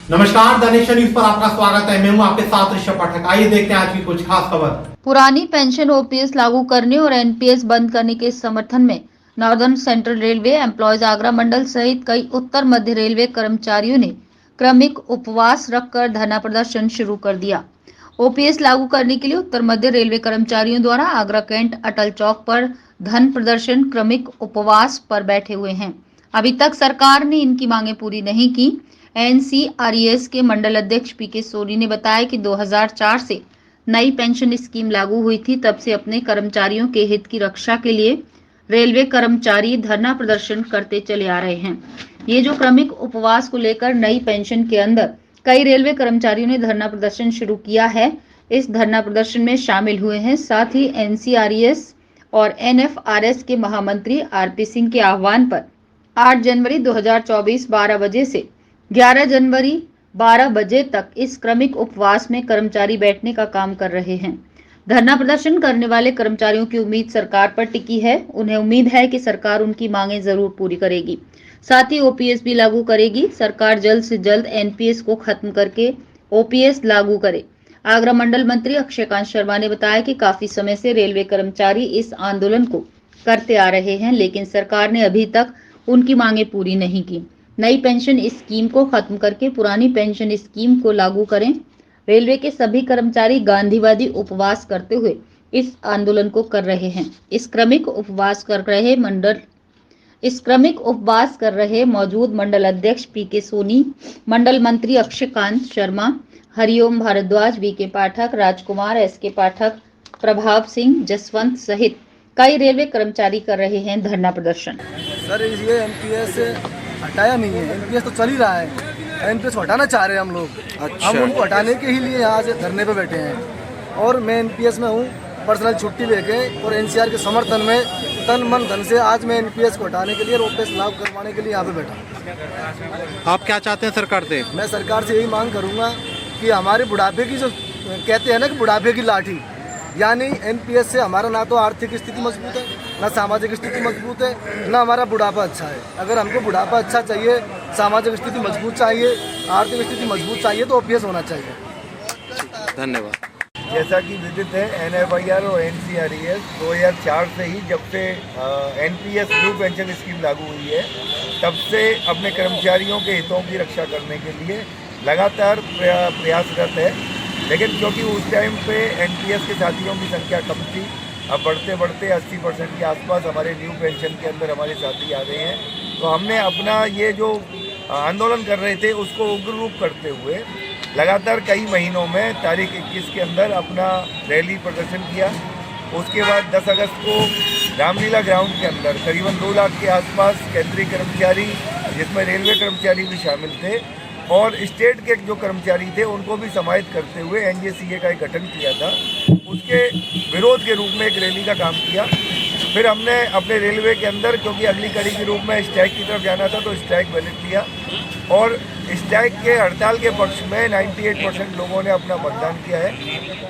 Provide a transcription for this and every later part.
नमस्कार, the nation news पर आपका स्वागत है। मैं हूं आपके साथ ऋषभ पाठक। आइए देखते हैं आज की कुछ खास खबर। पुरानी पेंशन ओपीएस लागू करने और एनपीएस बंद करने के समर्थन में northern central railway employees Agra मंडल सहित कई उत्तर मध्य रेलवे कर्मचारियों ने क्रमिक उपवास रखकर धरना प्रदर्शन शुरू कर दिया। ओपीएस लागू करने के लिए उत्तर मध्य रेलवे कर्मचारियों द्वारा आगरा कैंट अटल चौक पर धरना प्रदर्शन क्रमिक उपवास पर बैठे हुए हैं। अभी तक सरकार ने इनकी मांगे पूरी नहीं की। एनसीआरईएस के मंडल अध्यक्ष पीके सोनी ने बताया कि 2004 से नई पेंशन स्कीम लागू हुई थी, तब से अपने कर्मचारियों के हित की रक्षा के लिए रेलवे कर्मचारी धरना प्रदर्शन करते चले आ रहे हैं। ये जो क्रमिक उपवास को लेकर नई पेंशन के अंदर कई रेलवे कर्मचारियों ने धरना प्रदर्शन शुरू किया है। इस धरना प्रदर्शन में शामिल हुए हैं। साथ ही एनसीआरईएस और एनएफआरएस के महामंत्री आरपी सिंह के आह्वान पर 8 जनवरी 2024 12 बजे से 11 जनवरी 12 बजे तक इस क्रमिक उपवास में कर्मचारी बैठने का काम कर रहे हैं। धरना प्रदर्शन करने वाले कर्मचारियों की उम्मीद सरकार पर टिकी है। उन्हें उम्मीद है कि सरकार उनकी मांगें जरूर पूरी करेगी, साथ ही ओपीएस भी लागू करेगी। सरकार जल्द से जल्द एनपीएस को खत्म करके ओपीएस लागू करे। आगरा मंडल मंत्री अक्षयकांत शर्मा ने बताया कि काफी समय से रेलवे कर्मचारी इस आंदोलन को करते आ रहे हैं, लेकिन सरकार ने अभी तक उनकी मांगें पूरी नहीं की। नई पेंशन स्कीम को खत्म करके पुरानी पेंशन स्कीम को लागू करें। रेलवे के सभी कर्मचारी गांधीवादी उपवास करते हुए इस आंदोलन को कर रहे हैं। इस क्रमिक उपवास कर रहे मौजूद मंडल अध्यक्ष पीके सोनी, मंडल मंत्री अक्षयकांत शर्मा, हरिओम भारद्वाज, वीके पाठक, राजकुमार, एसके पाठक, प्रभाव सिंह, जसवंत सहित कई रेलवे कर्मचारी कर रहे हैं धरना प्रदर्शन। सर ये एनपीएस हटाया नहीं है, एनपीएस तो चल ही रहा है। एनपीएस को हटाना चाह रहे हैं हम लोग। अच्छा। हम उनको हटाने के ही लिए आज धरने पे बैठे हैं और मैं एनपीएस में हूँ पर्सनल छुट्टी लेके और एनसीआर के समर्थन में तन मन धन से आज मैं एनपीएस को हटाने के लिए और ओपीएस लागू करवाने के लिए यहाँ पे बैठा। आप क्या चाहते हैं सरकार से? मैं सरकार से यही मांग करूँगा कि हमारे बुढ़ापे की जो कहते हैं ना कि बुढ़ापे की लाठी, यानी एनपीएस से हमारा ना तो आर्थिक स्थिति मजबूत है, ना सामाजिक स्थिति मजबूत है, ना हमारा बुढ़ापा अच्छा है। अगर हमको बुढ़ापा अच्छा चाहिए, सामाजिक स्थिति मजबूत चाहिए, आर्थिक स्थिति मजबूत चाहिए तो ओपीएस होना चाहिए। धन्यवाद। जैसा कि विदित है, एनएफआईआर और एनसीआरईएस 2004 से ही जब से एनपीएस न्यू पेंशन स्कीम लागू हुई है, तब से अपने कर्मचारियों के हितों की रक्षा करने के लिए लगातार प्रयासरत है। लेकिन क्योंकि उस टाइम पे एनपीएस के साथियों की संख्या कम थी, अब बढ़ते बढ़ते 80% के आसपास हमारे न्यू पेंशन के अंदर हमारे साथी आ गए हैं। तो हमने अपना ये जो आंदोलन कर रहे थे उसको उग्र रूप करते हुए लगातार कई महीनों में तारीख 21 के अंदर अपना रैली प्रदर्शन किया। उसके बाद 10 अगस्त को रामलीला ग्राउंड के अंदर करीबन 2 लाख के आसपास केंद्रीय कर्मचारी, जिसमें रेलवे कर्मचारी भी शामिल थे, और स्टेट के जो कर्मचारी थे उनको भी समाहित करते हुए एनजेसीए का एक गठन किया था। उसके विरोध के रूप में एक रैली का काम किया। फिर हमने अपने रेलवे के अंदर, क्योंकि अगली कड़ी के रूप में स्ट्राइक की तरफ जाना था, तो स्ट्राइक बैलेट लिया और स्ट्राइक के हड़ताल के पक्ष में 98% लोगों ने अपना मतदान किया है।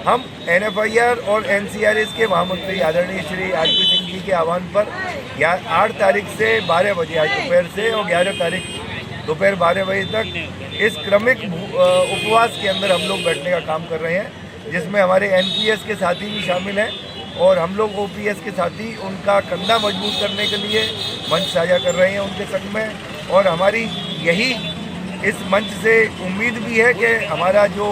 हम एनएफआईआर और एनसीआरएस के महामंत्री आदरणीय श्री आरपी सिंह जी के आह्वान पर 8 तारीख से 12 बजे आज दोपहर से और 11 तारीख दोपहर 12 बजे तक इस क्रमिक उपवास के अंदर हम लोग बैठने का काम कर रहे हैं, जिसमें हमारे एनपीएस के साथी भी शामिल हैं और हम लोग ओपीएस के साथी उनका कंधा मजबूत करने के लिए मंच साझा कर रहे हैं उनके संग में। और हमारी यही इस मंच से उम्मीद भी है कि हमारा जो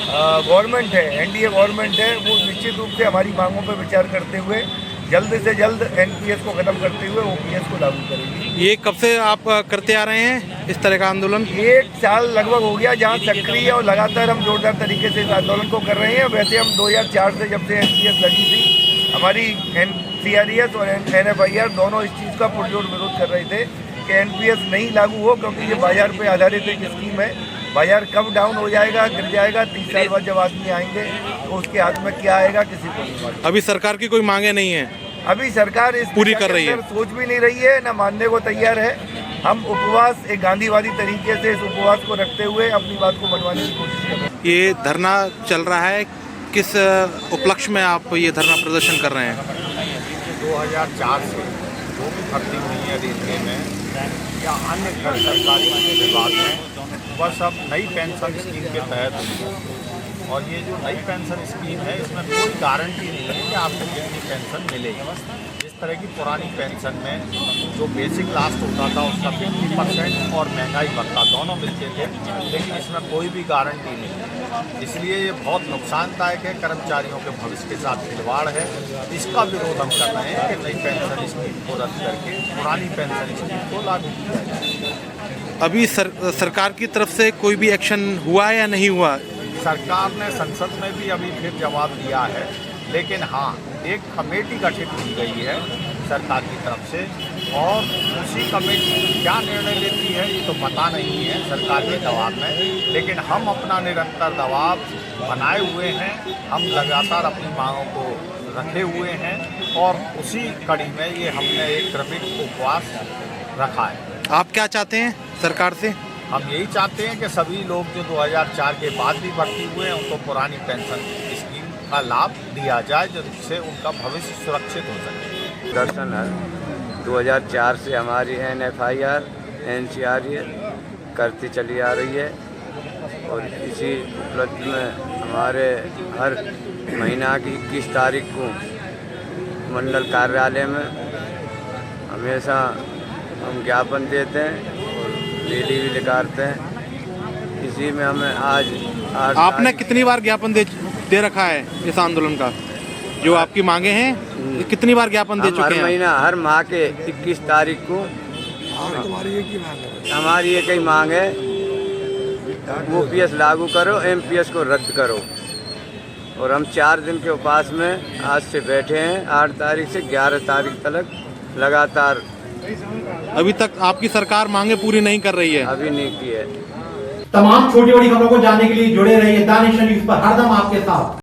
गवर्नमेंट है, एनडीए गवर्नमेंट है, वो निश्चित रूप से हमारी मांगों पर विचार करते हुए जल्द से जल्द एनपीएस को खत्म करते हुए ओपीएस को लागू करेगी। ये कब से आप करते आ रहे हैं इस तरह का आंदोलन? 1 साल लगभग हो गया, जहाँ सक्रिय और लगातार हम जोरदार तरीके से इस आंदोलन को कर रहे हैं। वैसे हम 2004 से जब से एनपीएस लगी थी, हमारी एनसीआरईएस और एनएफआईआर दोनों इस चीज़ का पुरजोर विरोध कर रहे थे कि एनपीएस नहीं लागू हो, क्योंकि ये बाजार पे आधारित एक स्कीम है। बाजार कब डाउन हो जाएगा, गिर जाएगा, 30 साल बाद जब आदमी आएंगे तो उसके हाथ में क्या आएगा किसी को नहीं मालूम। अभी सरकार की कोई मांगे नहीं है? अभी सरकार इस पूरी कर रही है, सोच भी नहीं रही है, ना मानने को तैयार है। हम उपवास एक गांधीवादी तरीके से इस उपवास को रखते हुए अपनी बात को मनवाने की कोशिश कर रहे हैं। ये धरना चल रहा है, किस उपलक्ष्य में आप ये धरना प्रदर्शन कर रहे हैं? 2004 से जो भी भर्ती हुई है रेलवे में या अन्य सरकारी विभाग में वह सब नई पेंशन स्कीम के तहत हुई है। और ये जो नई पेंशन स्कीम है इसमें कोई गारंटी नहीं है कि आपको कितनी पेंशन मिलेगी। इस तरह की पुरानी पेंशन में जो बेसिक लास्ट होता था उसका 50% और महंगाई भत्ता दोनों मिलते थे, लेकिन इसमें कोई भी गारंटी नहीं। इसलिए ये बहुत नुकसानदायक है, कर्मचारियों के भविष्य के साथ खिलवाड़ है। इसका विरोध हम कर रहे हैं कि नई पेंशन स्कीम को रद्द करके पुरानी पेंशन स्कीम को लागू किया जाए। अभी सरकार की तरफ से कोई भी एक्शन हुआ है या नहीं हुआ? सरकार ने संसद में भी अभी फिर जवाब दिया है, लेकिन हाँ, एक कमेटी गठित की गई है सरकार की तरफ से, और उसी कमेटी क्या निर्णय लेती है ये तो पता नहीं है सरकार के दबाव में। लेकिन हम अपना निरंतर दबाव बनाए हुए हैं, हम लगातार अपनी मांगों को रखे हुए हैं, और उसी कड़ी में ये हमने एक क्रमिक उपवास रखा है। आप क्या चाहते हैं सरकार से? हम यही चाहते हैं कि सभी लोग जो 2004 के बाद भी भर्ती हुए हैं उनको पुरानी पेंशन स्कीम का लाभ दिया जाए, जिससे उनका भविष्य सुरक्षित हो सके। दर्शन है 2004 से हमारी NFIR NCRA करती चली आ रही है, और इसी उपलब्ध में हमारे हर महीना की 21 तारीख को मंडल कार्यालय में हमेशा हम ज्ञापन देते हैं और रैली भी निकालते हैं। इसी में हमें आज आपने कितनी बार ज्ञापन दे रखा है इस आंदोलन का? जो आपकी मांगे हैं कितनी बार ज्ञापन दे चुके हैं? हर महीना, हर माह के 21 तारीख को हमारी एक ही मांग है, OPS लागू करो, MPS को रद्द करो। और हम 4 दिन के उपवास में आज से बैठे हैं, 8 तारीख से 11 तारीख तक लगातार। अभी तक आपकी सरकार मांगे पूरी नहीं कर रही है? अभी नहीं की है। तमाम छोटी बड़ी खबरों को जानने के लिए जुड़े रहिए द नेशन न्यूज़ पर, हरदम आपके साथ।